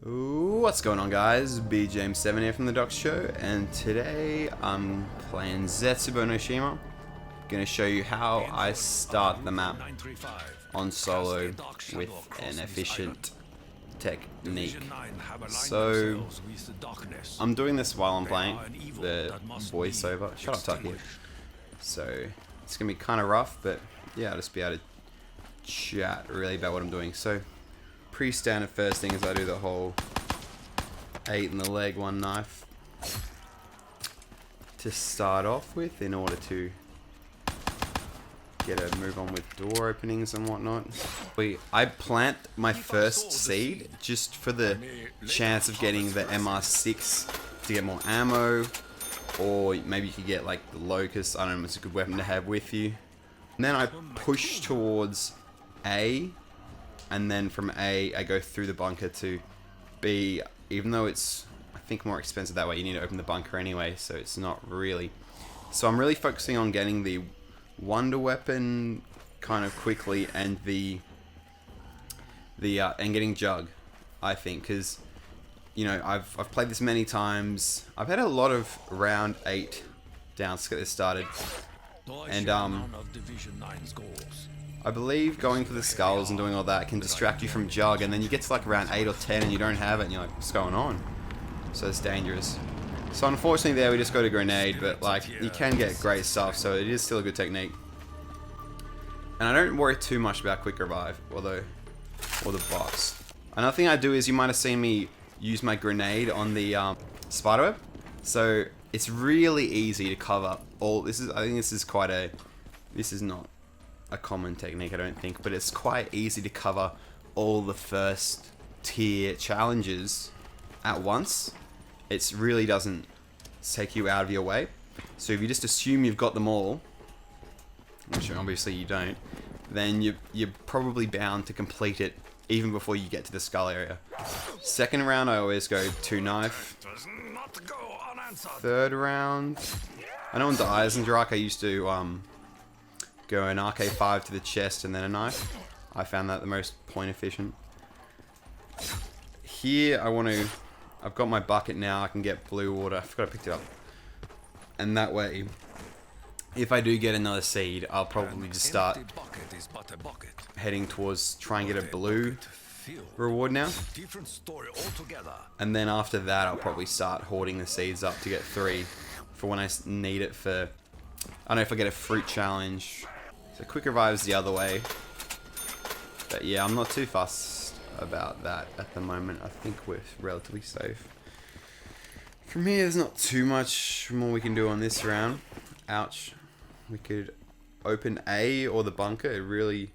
What's going on, guys? BJM7 here from the Doc Show, and today I'm playing Zetsubou no Shima. Gonna show you how I start the map on solo with an efficient technique. So I'm doing this while I'm playing the voiceover. Shut up, Tucky. So it's gonna be kind of rough, but yeah, I'll just be able to chat really about what I'm doing. So pretty standard first thing is I do the whole 8 in the leg, 1 knife to start off with in order to get a move on with door openings and whatnot. I plant my first seed just for the chance of getting the MR6 to get more ammo, or maybe you could get like the Locust. I don't know, it's a good weapon to have with you. And then I push towards A, and then from A I go through the bunker to B, even though it's I think more expensive that way. You need to open the bunker anyway, so it's not really. So I'm really focusing on getting the wonder weapon kind of quickly and and getting Jug, I think, because you know I've played this many times. I've had a lot of round 8 downs to get this started, and I believe going for the skulls and doing all that can distract you from Jug, and then you get to like around 8 or 10 and you don't have it and you're like, what's going on? So it's dangerous. So unfortunately there we just got a grenade, but like you can get great stuff, so it is still a good technique. And I don't worry too much about quick revive, or the box. Another thing I do is, you might have seen me use my grenade on the spiderweb. So it's really easy to cover all, I think this is not a common technique, I don't think, but it's quite easy to cover all the first tier challenges at once. It really doesn't take you out of your way. So if you just assume you've got them all, which obviously you don't, then you're probably bound to complete it even before you get to the skull area. Second round I always go 2 knife. Third round, I know on the Eisendrache I used to go an RK5 to the chest and then a knife. I found that the most point efficient. Here I've got my bucket now, I can get blue water. I forgot I picked it up. And that way, if I do get another seed, I'll probably just start heading towards try and get a blue reward now. And then after that, I'll probably start hoarding the seeds up to get 3 for when I need it for, I don't know, if I get a fruit challenge. So quick revive's the other way. But yeah, I'm not too fussed about that at the moment. I think we're relatively safe. From here, there's not too much more we can do on this round. Ouch. We could open A or the bunker. It really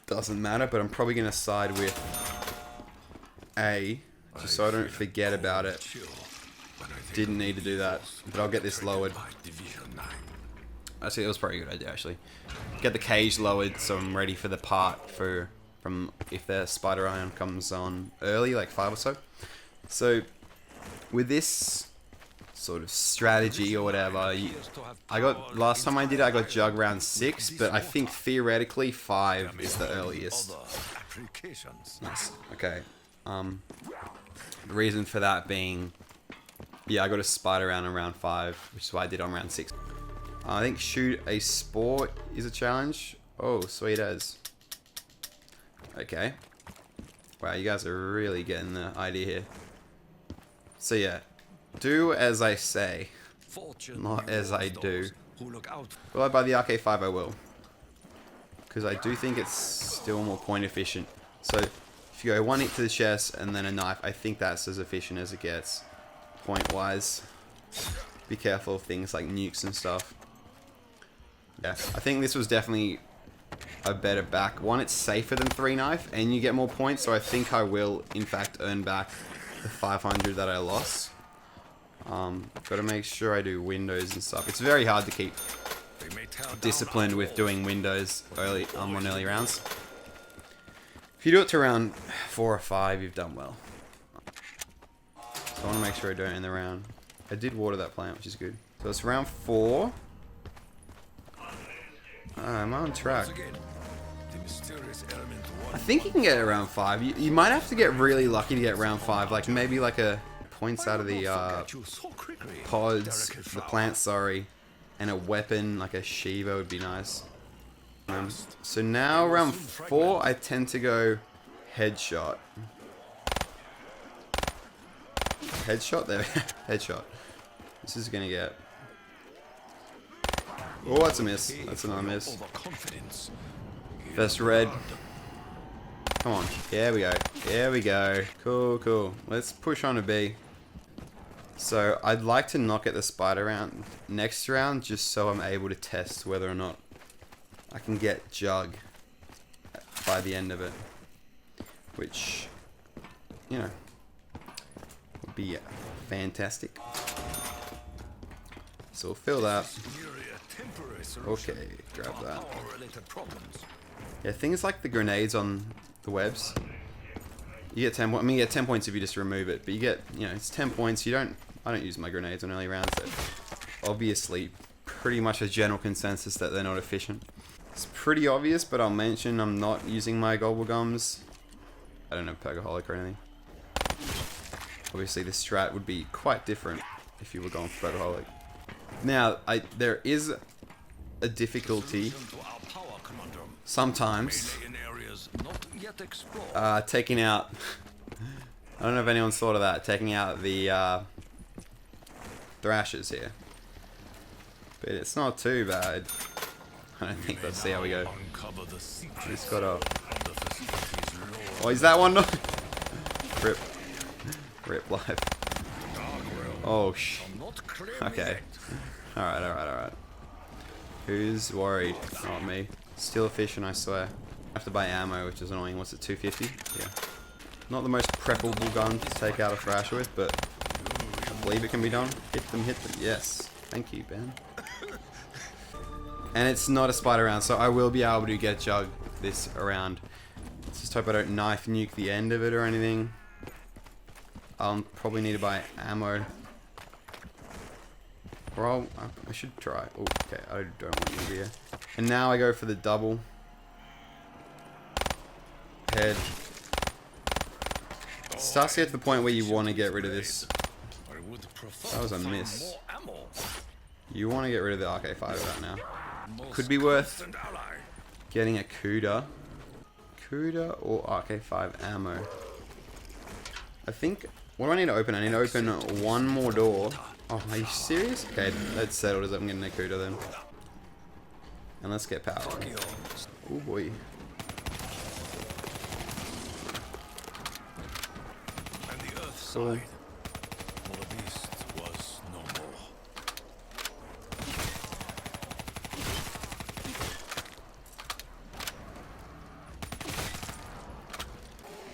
doesn't matter, but I'm probably going to side with A, just so I don't forget about it. Didn't need to do that, but I'll get this lowered. Actually, it was probably a good idea, actually. Get the cage lowered so I'm ready for the part from if the spider iron comes on early, like 5 or so. So with this sort of strategy or whatever, last time I did it, I got Jug round 6, but I think theoretically 5 is the earliest. Nice. Okay. The reason for that being, yeah, I got a spider round on round 5, which is why I did on round 6. I think shoot a spore is a challenge. Oh, sweet as. Okay. Wow, you guys are really getting the idea here. So yeah, do as I say, not as I do. Will I buy the RK5? I will. Because I do think it's still more point efficient. So if you go 1 hit to the chest and then a knife, I think that's as efficient as it gets, point wise. Be careful of things like nukes and stuff. Yeah, I think this was definitely a better back one. It's safer than 3 knife and you get more points, so I think I will in fact earn back the 500 that I lost. Gotta make sure I do windows and stuff. It's very hard to keep disciplined with doing windows early on early rounds. If you do it to round 4 or 5, you've done well. So I want to make sure I do it in the round. I did water that plant, which is good. So it's round 4. I'm on track. I think you can get it around 5. You might have to get really lucky to get round 5. Like maybe like a points out of the pods, the plants, sorry, and a weapon like a Shiva would be nice. So now round 4, I tend to go headshot. Headshot there, headshot. This is gonna get. Oh, that's a miss. That's another miss. First red. Come on. There we go. There we go. Cool, cool. Let's push on a B. So I'd like to knock at the spider round next round, just so I'm able to test whether or not I can get Jug by the end of it, which, you know, would be fantastic. So we'll fill that. Okay, grab that. Yeah, things like the grenades on the webs. You get 10 points. I mean, you get 10 points if you just remove it, but you get, you know, it's 10 points. I don't use my grenades on early rounds. They're obviously pretty much a general consensus that they're not efficient. It's pretty obvious, but I'll mention I'm not using my gobblegums. I don't have Pergoholic or anything. Obviously, the strat would be quite different if you were going for Pergoholic. Now, there is a difficulty sometimes taking out. I don't know if anyone's thought of that. Taking out the thrashers here, but it's not too bad. I don't think. Let's see how we go. Just got up. Oh, is that one? Rip. Rip life. Oh okay. Alright. Who's worried? Not me. Still efficient, I swear. I have to buy ammo, which is annoying. What's it, 250? Yeah. Not the most preferable gun to take out a thrasher with, but I believe it can be done. Hit them. Yes. Thank you, Ben. And it's not a spider round, so I will be able to get Jug this round. Let's just hope I don't knife nuke the end of it or anything. I'll probably need to buy ammo. Or I should try. Oh, okay, I don't want you to be here. And now I go for the double. Head. It starts to get to the point where you want to get rid of this. That was a miss. You want to get rid of the RK5 right now. Could be worth getting a Kuda. Kuda or RK5 ammo. I think... What do I need to open? I need to open one more door. Oh, are you serious? Okay, that's settled as I'm getting a Kuda then. And let's get power. Oh boy. Cool.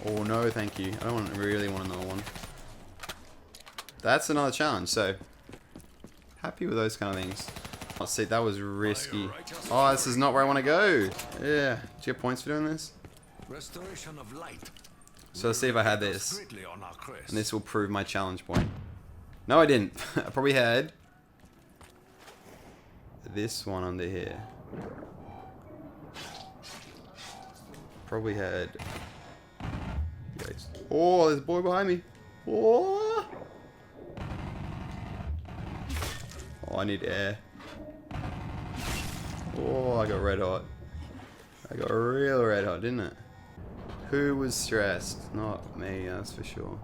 Oh no, thank you. I don't really want another one. That's another challenge, so happy with those kind of things. Let's see, that was risky. Oh, this is not where I want to go. Yeah. Do you have points for doing this? Restoration of light. So let's see if I had this. And this will prove my challenge point. No, I didn't. I probably had this one under here. Probably had... Oh, there's a boy behind me. Oh! Oh, I need air. Oh, I got red hot. I got real red hot, didn't it? Who was stressed? Not me, that's for sure.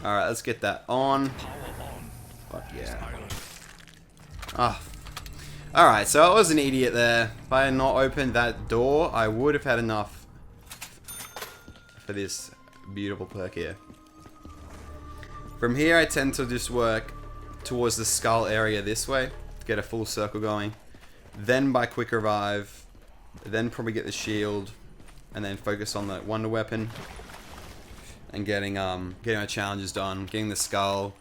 Alright, let's get that on. Fuck yeah. Ah. Alright, so I was an idiot there. If I had not opened that door, I would have had enough for this beautiful perk here. From here, I tend to just work towards the skull area this way to get a full circle going. Then buy quick revive. Then probably get the shield. And then focus on the wonder weapon. And getting my challenges done. Getting the skull.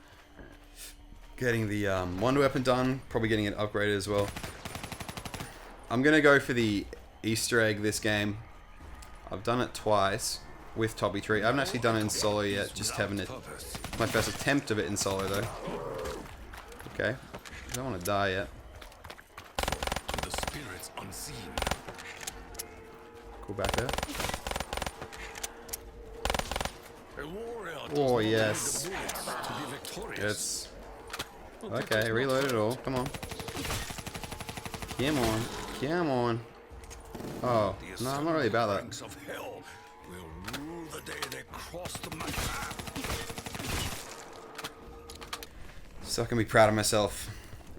Getting the wonder weapon done. Probably getting it upgraded as well. I'm going to go for the Easter egg this game. I've done it twice with Toppy Tree. I haven't actually done it in solo yet. Just having it. My first attempt of it in solo though. Okay. I don't want to die yet. The spirits unseen. Cool back there. A warrior does Oh, not yes. need the bullets to be victorious. It's okay. Reload it all. Come on. Come on. Come on. Oh, The no, I'm not really about that. ranks of hell will rule the day they cross the path. So I can be proud of myself.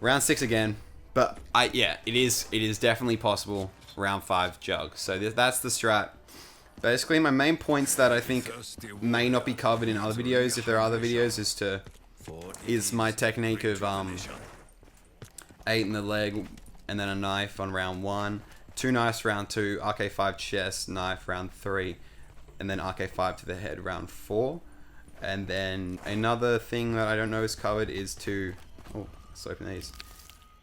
Round 6 again, but it is definitely possible. Round 5 jug. So that's the strat. Basically, my main points that I think may not be covered in other videos, if there are other videos, is my technique of 8 in the leg and then a knife on round 1, 2 knives round 2, RK5 chest, knife round 3, and then RK5 to the head round 4. And then another thing that I don't know is covered is let's open these.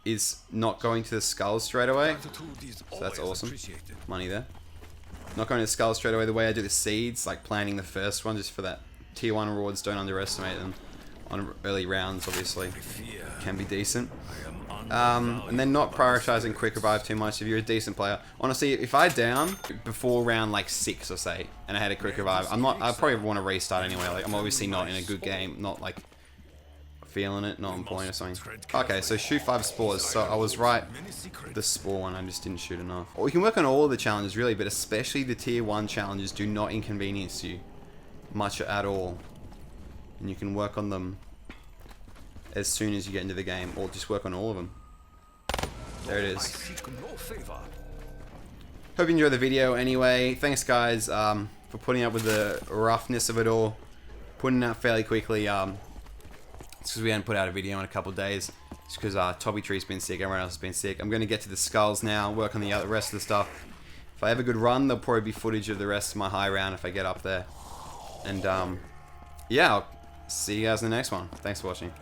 Is not going to the skulls straight away. So that's awesome. Money there. Not going to the skulls straight away. The way I do the seeds, like planting the first one just for that tier 1 rewards, don't underestimate them. On early rounds, obviously, can be decent. And then not prioritizing quick revive too much if you're a decent player. Honestly, if I down before round like 6 or say, and I had a quick revive, I probably want to restart anyway. Like I'm obviously not in a good game, not like feeling it, not on point or something. Okay, so shoot 5 spores. So I was right. The spore one, I just didn't shoot enough. Or you can work on all of the challenges really, but especially the tier 1 challenges do not inconvenience you much at all. And you can work on them as soon as you get into the game, or just work on all of them. There it is. Hope you enjoyed the video anyway. Thanks guys for putting up with the roughness of it all. Putting it out fairly quickly. It's because we hadn't put out a video in a couple of days. It's because Toby Tree's been sick, everyone else has been sick. I'm going to get to the skulls now, work on the rest of the stuff. If I have a good run, there'll probably be footage of the rest of my high round if I get up there. And yeah, I'll see you guys in the next one. Thanks for watching.